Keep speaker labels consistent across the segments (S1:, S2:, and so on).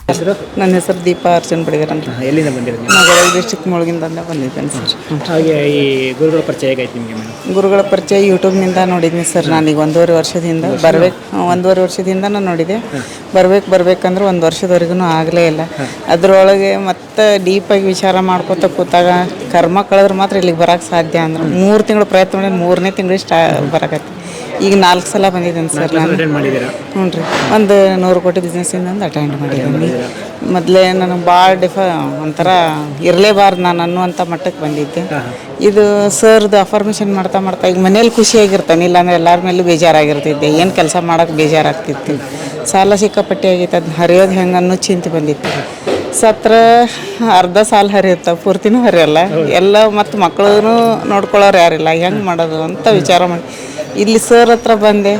S1: ಹೆಸರು?
S2: ನನ್ನ ಹೆಸರು ದೀಪಾ ಅರ್ಜುನ್ ಬಡಿಗರ್ ಅಂತ.
S1: ಎಲ್ಲಿಂದ ಬಂದಿರೋದು ನೀವು?
S2: ನಗರ ಡಿಸ್ಟ್ರಿಕ್ಟ್ ಮುಳುಗಿಂದ ಬಂದಿದ್ದೇನೆ ಸರ್.
S1: ಹಾಗೆ ಈ ಗುರುಗಳ ಪರಿಚಯ ಹೇಗಾಯ್ತು ನಿಮಗೆ ಮೇಡಮ್?
S2: ಗುರುಗಳ ಪರಿಚಯ ಯೂಟ್ಯೂಬ್ನಿಂದ ನೋಡಿದ್ದೀನಿ ಸರ್. ನಾನೀಗ 1.5 ವರ್ಷದಿಂದ 1.5 ವರ್ಷದಿಂದ ನಾನು ನೋಡಿದೆ. ಬರ್ಬೇಕಂದ್ರೆ 1 ವರ್ಷದವರೆಗೂ ಆಗಲೇ ಇಲ್ಲ. ಅದರೊಳಗೆ ಮತ್ತೆ ಡೀಪಾಗಿ ವಿಚಾರ ಮಾಡ್ಕೊತ ಕೂತಾಗ ಕರ್ಮ ಕಳೆದ್ರೆ ಮಾತ್ರ ಇಲ್ಲಿಗೆ ಬರೋಕ್ಕೆ ಸಾಧ್ಯ. ಅಂದ್ರೆ 3 ತಿಂಗಳು ಪ್ರಯತ್ನ ಮಾಡಿ 3ನೇ ತಿಂಗಳು ಬರಕತ್ತೆ. ಈಗ 4 ಸಲ ಬಂದಿದ್ದೇನೆ ಸರ್ ನಾನು. ಹ್ಞೂ ರೀ, ಒಂದು 100 ಕೋಟಿ ಬಿಸ್ನೆಸ್ಸಿಂದ ಒಂದು ಅಟೆಂಡ್ ಮಾಡಿದ್ದೀನಿ. ಮೊದಲೇ ನನಗೆ ಭಾಳ ಒಂಥರ ಇರಲೇಬಾರ್ದು ನಾನು ಅನ್ನುವಂಥ ಮಟ್ಟಕ್ಕೆ ಬಂದಿದ್ದೆ. ಇದು ಸರ್ದು ಅಫರ್ಮೇಷನ್ ಮಾಡ್ತಾ ಈಗ ಮನೇಲಿ ಖುಷಿಯಾಗಿರ್ತಾನೆ, ಇಲ್ಲಾಂದ್ರೆ ಎಲ್ಲರ ಮೇಲೂ ಬೇಜಾರಾಗಿರ್ತಿದ್ದೆ. ಏನು ಕೆಲಸ ಮಾಡೋಕ್ಕೆ ಬೇಜಾರಾಗ್ತಿತ್ತು. ಸಾಲ ಸಿಕ್ಕಾಪಟ್ಟೆ ಆಗೈತೆ, ಅದನ್ನ ಹರಿಯೋದು ಹೆಂಗೆ ಅನ್ನೋ ಚಿಂತೆ ಬಂದಿತ್ತು. ಸತ್ರ ಅರ್ಧ ಸಾಲ ಹರಿಯುತ್ತೆ, ಪೂರ್ತಿನೂ ಹರಿಯಲ್ಲ. ಎಲ್ಲ ಮತ್ತು ಮಕ್ಕಳೂ ನೋಡ್ಕೊಳ್ಳೋರು ಯಾರಿಲ್ಲ, ಹೆಂಗೆ ಮಾಡೋದು ಅಂತ ವಿಚಾರ ಮಾಡಿ ಇಲ್ಲಿ ಸರ್ ಹತ್ರ ಬಂದೆ.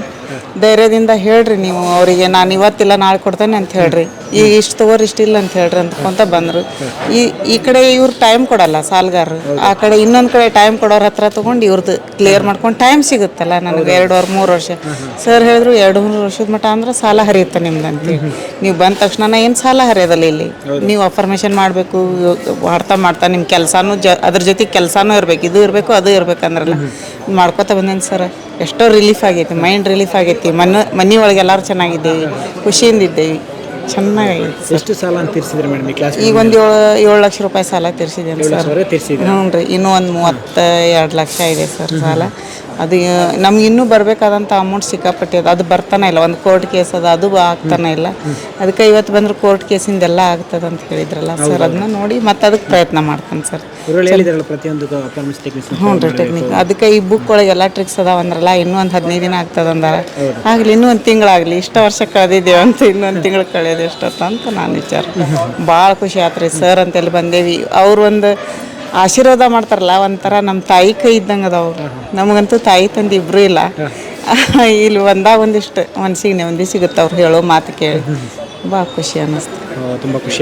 S2: ಧೈರ್ಯದಿಂದ ಹೇಳ್ರಿ ನೀವು ಅವರಿಗೆ, ನಾನು ಇವತ್ತಿಲ್ಲ ನಾಳೆ ಕೊಡ್ತೇನೆ ಅಂತ ಹೇಳ್ರಿ, ಈಗ ಇಷ್ಟು ತಗೋರಿ ಇಷ್ಟಿಲ್ಲ ಅಂತ ಹೇಳ್ರಿ ಅಂದ್ಕೊಂತ ಬಂದರು. ಈ ಕಡೆ ಇವ್ರು ಟೈಮ್ ಕೊಡಲ್ಲ ಸಾಲಗಾರರು, ಆ ಕಡೆ ಇನ್ನೊಂದು ಕಡೆ ಟೈಮ್ ಕೊಡೋರ ಹತ್ರ ತೊಗೊಂಡು ಇವ್ರದ್ದು ಕ್ಲಿಯರ್ ಮಾಡ್ಕೊಂಡು ಟೈಮ್ ಸಿಗುತ್ತಲ್ಲ ನನಗೆ 2-3 ವರ್ಷ. ಸರ್ ಹೇಳಿದ್ರು 2-3 ವರ್ಷದ ಮಟ್ಟ ಅಂದ್ರೆ ಸಾಲ ಹರಿಯುತ್ತೆ ನಿಮ್ದು ಅಂತೇಳಿ. ನೀವು ಬಂದ ತಕ್ಷಣ ಏನು ಸಾಲ ಹರಿಯೋದಲ್ಲ ಇಲ್ಲಿ, ನೀವು ಅಫರ್ಮೇಷನ್ ಮಾಡಬೇಕು. ಮಾಡ್ತಾ ನಿಮ್ಮ ಕೆಲಸನೂ ಅದ್ರ ಜೊತೆಗೆ ಕೆಲಸನೂ ಇರಬೇಕು, ಇದು ಇರಬೇಕು ಅದು ಇರಬೇಕಂದ್ರಲ್ಲ ಮಾಡ್ಕೊತ ಬಂದೇನು ಸರ್. ಎಷ್ಟೋ ರಿಲೀಫ್ ಆಗೈತಿ, ಮೈಂಡ್ ರಿಲೀಫ್ ಆಗೈತಿ. ಮನೆ ಒಳಗೆ ಎಲ್ಲರೂ ಚೆನ್ನಾಗಿದ್ದೇವೆ, ಖುಷಿಯಿಂದ ಇದ್ದೇವೆ, ಚೆನ್ನಾಗೈತಿ.
S1: ಎಷ್ಟು ಸಾಲ ಅಂತ ತೀರಿಸಿದ್ರಿ ಮೇಡಮ್ ಈ ಕ್ಲಾಸ್?
S2: ಈಗ ಒಂದು 7 ಲಕ್ಷ ರೂಪಾಯಿ ಸಾಲ ತೀರಿಸಿದ್ದೇನೆ ಸರ್. ಹ್ಞೂ ರೀ, ಇನ್ನೂ ಒಂದು 32 ಲಕ್ಷ ಇದೆ ಸರ್ ಸಾಲ. ಅದು ನಮ್ಗೆ ಇನ್ನೂ ಬರಬೇಕಾದಂಥ ಅಮೌಂಟ್ ಸಿಕ್ಕಾಪಟ್ಟೆ ಅದು ಬರ್ತಾನೆ ಇಲ್ಲ. ಒಂದು ಕೋರ್ಟ್ ಕೇಸ್ ಅದು ಆಗ್ತಾನೆ ಇಲ್ಲ. ಅದಕ್ಕೆ ಇವತ್ತು ಬಂದ್ರೆ ಕೋರ್ಟ್ ಕೇಸಿಂದೆಲ್ಲ ಆಗ್ತದೆ ಅಂತ ಹೇಳಿದ್ರಲ್ಲ ಸರ್, ಅದನ್ನ ನೋಡಿ ಮತ್ತೆ ಅದಕ್ಕೆ ಪ್ರಯತ್ನ ಮಾಡ್ತಾನೆ ಸರ್.
S1: ಪ್ರತಿಯೊಂದು
S2: ಹ್ಞೂ ರೀ, ಟೆಕ್ನಿಕ್. ಅದಕ್ಕೆ ಈ ಬುಕ್ ಒಳಗೆ ಎಲ್ಲ ಟ್ರಿಕ್ಸ್ ಅದಾವ ಅಂದ್ರಲ್ಲ, ಇನ್ನೂ ಒಂದು 15 ದಿನ ಆಗ್ತದೆ ಅಂದಾರ. ಆಗಲಿ, ಇನ್ನೂ ಒಂದು ತಿಂಗಳಾಗಲಿ, ಇಷ್ಟು ವರ್ಷ ಕಳೆದಿದ್ದೇವೆ ಅಂತ ಇನ್ನೊಂದು ತಿಂಗಳು ಕಳೆಯೋದು ಎಷ್ಟೊತ್ತ ಅಂತ ನಾನು ವಿಚಾರ. ಭಾಳ ಖುಷಿ ಆಯ್ತು ರೀ ಸರ್ ಅಂತೆಲ್ಲ ಬಂದೇವಿ. ಅವ್ರು ಒಂದು ಆಶೀರ್ವಾದ ಮಾಡ್ತಾರಲ್ಲ, ಒಂಥರ ನಮ್ಮ ತಾಯಿ ಕೈ ಇದ್ದಂಗೆ ಅದಾವು. ನಮಗಂತೂ ತಾಯಿ ತಂದೆ ಇಬ್ಬರೂ ಇಲ್ಲ. ಇಲ್ಲಿ ಒಂದಿಷ್ಟು ಮನಸ್ಸಿಗೆ ನೆಮ್ಮದಿ ಸಿಗುತ್ತೆ ಅವ್ರು ಹೇಳೋ ಮಾತು ಕೇಳಿ. ಭಾಳ ಖುಷಿ ಅನ್ನಿಸ್ತು,
S1: ತುಂಬ ಖುಷಿ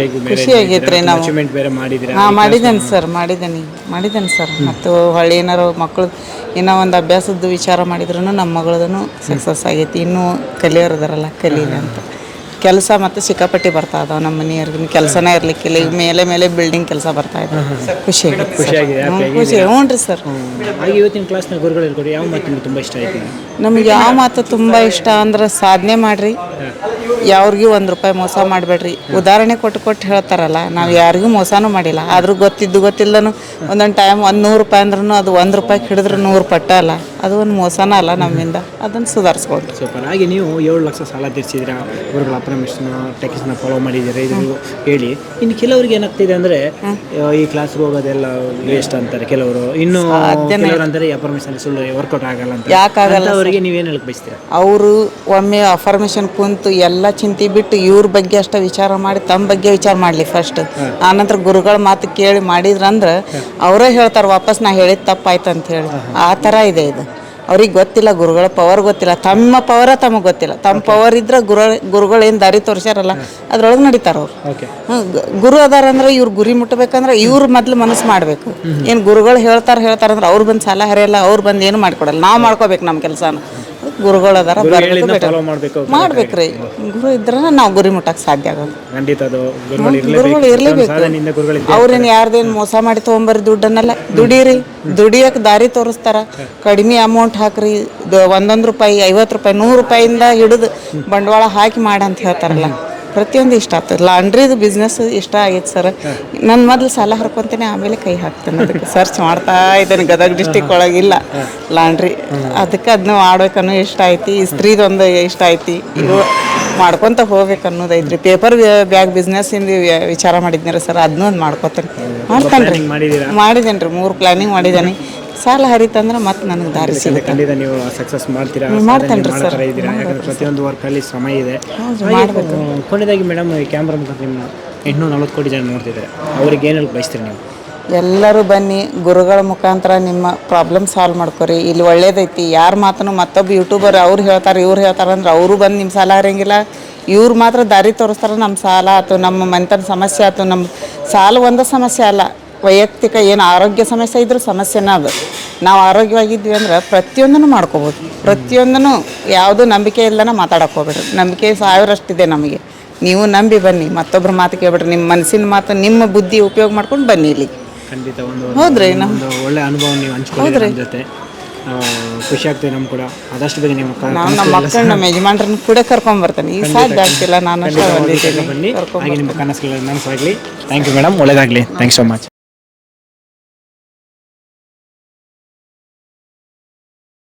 S2: ಆಗೈತ್ರಿ. ನಾವು ಮಾಡಿದ್ದೇನೆ ಸರ್. ಮತ್ತು ಹೊಳ್ಳಿ ಏನಾರು ಮಕ್ಕಳು ಏನೋ ಒಂದು ಅಭ್ಯಾಸದ್ದು ವಿಚಾರ ಮಾಡಿದ್ರು ನಮ್ಮ ಮಗಳದೂ ಸಕ್ಸಸ್ ಆಗೈತಿ. ಇನ್ನೂ ಕಲಿಯೋರದಾರಲ್ಲ ಕಲೀಲಿ ಅಂತ. ಕೆಲಸ ಮತ್ತು ಸಿಕ್ಕಾಪಟ್ಟಿ ಬರ್ತಾ ಇದಾವೆ ನಮ್ಮ ಮನೆಯವ್ರಿಗೂ. ಕೆಲಸನೇ ಇರಲಿಕ್ಕಿಲ್ಲ, ಈಗ ಮೇಲೆ ಬಿಲ್ಡಿಂಗ್ ಕೆಲಸ ಬರ್ತಾ ಇದೆ. ಖುಷಿ ಹ್ಞೂ ರೀ ಸರ್.
S1: ಇವತ್ತಿನ ಕ್ಲಾಸ್ನ ಗುರುಗಳು ಹೇಳ್ಕೊಡಿ, ಯಾವ ಮಾತು ನಿಮ್ಗೆ ತುಂಬ ಇಷ್ಟ ಆಯಿತು?
S2: ನಮ್ಗೆ ಯಾವ ಮಾತು ತುಂಬ ಇಷ್ಟ ಅಂದ್ರೆ, ಸಾಧನೆ ಮಾಡಿರಿ, ಯಾವ್ರಿಗೂ 1 ರೂಪಾಯಿ ಮೋಸ ಮಾಡಬೇಡ್ರಿ. ಉದಾಹರಣೆ ಕೊಟ್ಟು ಹೇಳ್ತಾರಲ್ಲ, ನಾವು ಯಾರಿಗೂ ಮೋಸನೂ ಮಾಡಿಲ್ಲ. ಆದರೂ ಗೊತ್ತಿಲ್ಲದೂ ಒಂದೊಂದು ಟೈಮ್ 100 ರೂಪಾಯಿ ಅಂದ್ರೂ ಅದು 1 ರೂಪಾಯಿ ಹಿಡಿದ್ರೆ 100 ಪಟ್ಟ ಅಲ್ಲ, ಅದು ಒಂದು ಮೋಸನ ಅಲ್ಲ ನಮ್ಮಿಂದ. ಅದನ್ನು ಸುಧಾರಿಸ್ಕೊಂಡು
S1: ಸೂಪರ್. ಹಾಗೆ ನೀವು 7 ಲಕ್ಷ ಸಾಲ ತೀರಿಸಿದ್ರ, ಗುರುಗಳ ಅಪ್ರಮೇಶನ ಟೆಕ್ನಿಕ್ಸ್ನ ಫಾಲೋ ಮಾಡಿದ್ದೀರಾ, ಇದು ಹೇಳಿ. ಇನ್ನು ಕೆಲವರಿಗೆ ಏನಾಗ್ತಿದೆ ಅಂದರೆ, ಈ ಕ್ಲಾಸ್ಗೆ ಹೋಗೋದೆಲ್ಲ ವೇಸ್ಟ್ ಅಂತಾರೆ ಕೆಲವರು. ಇನ್ನು ಕೆಲವರು ಅಂತಾರೆ ಅಪ್ರಮೇಶನ್ ಸುಳ್ಳು, ವರ್ಕೌಟ್ ಆಗಲ್ಲ ಅಂತ.
S2: ಯಾಕಾಗಲ್ಲ
S1: ಅವರಿಗೆ ನೀವೇನು ಹೇಳಕ್ಕೆ ಬಯಸ್ತೀರಾ?
S2: ಅವರು ಒಮ್ಮೆ ಅಫರ್ಮೇಷನ್ ಕುಂತು ಎಲ್ಲ ಚಿಂತೆ ಬಿಟ್ಟು ಇವ್ರ ಬಗ್ಗೆ ಅಷ್ಟೇ ವಿಚಾರ ಮಾಡಿ ತಮ್ಮ ಬಗ್ಗೆ ವಿಚಾರ ಮಾಡಲಿ ಫಸ್ಟ್. ಆನಂತರ ಗುರುಗಳ ಮಾತು ಕೇಳಿ ಮಾಡಿದ್ರಂದ್ರೆ ಅವರೇ ಹೇಳ್ತಾರೆ ವಾಪಸ್ ನಾ ಹೇಳಿದ ತಪ್ಪಾಯ್ತು ಅಂತ ಹೇಳಿ. ಆ ಥರ ಇದೆ ಇದು. ಅವ್ರಿಗೆ ಗೊತ್ತಿಲ್ಲ, ಗುರುಗಳ ಪವರ್ ಗೊತ್ತಿಲ್ಲ, ತಮ್ಮ ಪವರ ತಮಗೆ ಗೊತ್ತಿಲ್ಲ. ತಮ್ಮ ಪವರ್ ಇದ್ರೆ ಗುರುಗಳು ಏನು ದಾರಿ ತೋರಿಸ್ಯಾರಲ್ಲ ಅದ್ರೊಳಗೆ ನಡೀತಾರ ಅವ್ರು. ಗುರು ಅದಾರಂದ್ರೆ ಇವ್ರು ಗುರಿ ಮುಟ್ಟಬೇಕಂದ್ರೆ ಇವ್ರು ಮೊದ್ಲು ಮನಸ್ಸು ಮಾಡಬೇಕು. ಏನು ಗುರುಗಳು ಹೇಳ್ತಾರಂದ್ರೆ ಅವ್ರು ಬಂದು ಸಾಲ ಹರಿಯಲ್ಲ, ಅವ್ರು ಬಂದು ಏನು ಮಾಡ್ಕೊಡಲ್ಲ, ನಾವು ಮಾಡ್ಕೋಬೇಕು ನಮ್ಮ ಕೆಲಸನ. ಗುರುಗಳು ಅದಾರ ಮಾಡ್ಬೇಕ್ರಿ. ಗುರು ಇದ್ರೆ ನಾವು ಗುರಿ ಮುಟ್ಟಕ್ಕೆ ಸಾಧ್ಯ ಆಗೋದು. ಗುರುಗಳು ಇರ್ಲೇಬೇಕು. ಅವ್ರೇನು ಯಾರ್ದೇನು ಮೋಸ ಮಾಡಿ ತೊಗೊಂಬರ್ರಿ ದುಡ್ಡನ್ನೆಲ್ಲ. ದುಡಿಯಕ್ಕೆ ದಾರಿ ತೋರಿಸ್ತಾರ. ಕಡಿಮೆ ಅಮೌಂಟ್ ಹಾಕ್ರಿ, 1 ರೂಪಾಯಿ 50 ರೂಪಾಯಿ 100 ರೂಪಾಯಿಂದ ಹಿಡಿದು ಬಂಡವಾಳ ಹಾಕಿ ಮಾಡಂತ ಹೇಳ್ತಾರಲ್ಲ. ಪ್ರತಿಯೊಂದು ಇಷ್ಟ ಆಗ್ತದೆ. ಲಾಂಡ್ರಿದು ಬಿಸ್ನೆಸ್ ಇಷ್ಟ ಆಗೈತೆ ಸರ್. ನಾನು ಮೊದಲು ಸಾಲ ಹರ್ಕೊತೇನೆ, ಆಮೇಲೆ ಕೈ ಹಾಕ್ತೇನೆ. ಅದಕ್ಕೆ ಸರ್ಚ್ ಮಾಡ್ತಾ ಇದ್ದೇನೆ. ಗದಗ ಡಿಸ್ಟಿಕ್ ಒಳಗಿಲ್ಲ ಲಾಂಡ್ರಿ, ಅದಕ್ಕೆ ಅದನ್ನ ಮಾಡ್ಬೇಕನ್ನೋ ಇಷ್ಟ ಐತಿ. ಇಸ್ತ್ರಿದೊಂದು ಇಷ್ಟ ಐತಿ, ಇವು ಮಾಡ್ಕೊತ ಹೋಗ್ಬೇಕನ್ನೋದು ಐತ್ರಿ. ಪೇಪರ್ ಬ್ಯಾಗ್ ಬಿಸ್ನೆಸ್ಸಿಂದ ವಿಚಾರ ಮಾಡಿದ್ನಿ ಸರ್, ಅದನ್ನೂ ಒಂದು ಮಾಡ್ಕೊತೇನೆ. ಮಾಡಿದ್ದೇನೆ ರೀ, 3 ಪ್ಲ್ಯಾನಿಂಗ್ ಮಾಡಿದ್ದೇನೆ. ಸಾಲ ಹರಿತಂದ್ರೆ ಮತ್ತೆ ನನಗೆ ದಾರಿ ಸಿಗುತ್ತೆ.
S1: ನೀವು ಸಕ್ಸಸ್ ಮಾಡ್ತೀರಾ?
S2: ಮಾಡ್ತೇನೆ ರೀ ಸರ್.
S1: ಪ್ರತಿಯೊಂದು ವರ್ಕಲ್ಲಿ ಶ್ರಮ ಇದೆ. ಕೊನೆಯದಾಗಿ ಮೇಡಮ್, ಈ ಕ್ಯಾಮ್ರಾ ಮುಖಾಂತರ ನಿಮ್ಮ 840 ಕೋಟಿ ಜನ ನೋಡ್ತಿದ್ದಾರೆ, ಅವ್ರಿಗೆ ಏನು ಹೇಳಕ್ಕೆ ಬಯಸ್ತೀರಿ ನೀವು?
S2: ಎಲ್ಲರೂ ಬನ್ನಿ, ಗುರುಗಳ ಮುಖಾಂತರ ನಿಮ್ಮ ಪ್ರಾಬ್ಲಮ್ ಸಾಲ್ವ್ ಮಾಡ್ಕೊರಿ. ಇಲ್ಲಿ ಒಳ್ಳೇದೈತಿ. ಯಾರ ಮಾತನ್ನು ಮತ್ತೊಬ್ಬ ಯೂಟ್ಯೂಬರ್ ಅವ್ರು ಹೇಳ್ತಾರೆ ಇವ್ರು ಹೇಳ್ತಾರೆ ಅಂದ್ರೆ ಅವರು ಬಂದು ನಿಮ್ಮ ಸಾಲ ಹರಿಯಂಗಿಲ್ಲ. ಇವ್ರು ಮಾತ್ರ ದಾರಿ ತೋರಿಸ್ತಾರೆ. ನಮ್ಮ ಸಾಲ ಆಯ್ತು, ನಮ್ಮ ಮನೆತನ ಸಮಸ್ಯೆ ಆಯ್ತು. ನಮ್ಮ ಸಾಲ ಒಂದೇ ಸಮಸ್ಯೆ ಅಲ್ಲ, ವೈಯಕ್ತಿಕ ಏನು ಆರೋಗ್ಯ ಸಮಸ್ಯೆ ಇದ್ರೂ ಸಮಸ್ಯೆನ ಅದು. ನಾವು ಆರೋಗ್ಯವಾಗಿದ್ವಿ ಅಂದ್ರೆ ಪ್ರತಿಯೊಂದನ್ನು ಮಾಡ್ಕೋಬೋದು. ಪ್ರತಿಯೊಂದನ್ನು ಯಾವುದು ನಂಬಿಕೆ ಇಲ್ಲನ ಮಾತಾಡಕ್ಕೆ ಹೋಗ್ಬೇಡ್ರಿ. ನಂಬಿಕೆ 1000 ಅಷ್ಟಿದೆ ನಮಗೆ. ನೀವು ನಂಬಿ ಬನ್ನಿ, ಮತ್ತೊಬ್ಬರ ಮಾತು ಕೇಳ್ಬಿಟ್ರೆ ನಿಮ್ಮ ಮನಸ್ಸಿನ ಮಾತು ನಿಮ್ಮ ಬುದ್ಧಿ ಉಪಯೋಗ ಮಾಡ್ಕೊಂಡು ಬನ್ನಿ ಇಲ್ಲಿ.
S1: ಖಂಡಿತ
S2: ಹೌದ್ರಿ,
S1: ಒಂದು ಒಳ್ಳೆ ಅನುಭವ ನೀವು ಹಂಚ್ಕೊಂಡಿದ್ದೀರಿ ನಮ್ಮ ಜೊತೆ. ಖುಷಿ ಆಗ್ತದೆ ನಮ್ಗೆ ಕೂಡ. ಆದಷ್ಟು ಬೇಗ ನೀವು
S2: ನಾವು ನಮ್ಮ ಮಕ್ಕಳು ನಮ್ಮ ಯಜಮಾನ್ರನ್ನ ಕೂಡ ಕರ್ಕೊಂಡ್ಬರ್ತಾನೆ. ಈ ಸಾಧ್ಯ ಆಗ್ತಿಲ್ಲ, ನಾನು
S1: ಬನ್ನಿ, ಹಾಗೆ ನಿಮ್ಮ ಕನಸುಗಳು ನನಸಾಗಲಿ. ಥ್ಯಾಂಕ್ ಯು ಮೇಡಮ್, ಒಳ್ಳೆಯದಾಗಲಿ. Thank you so much.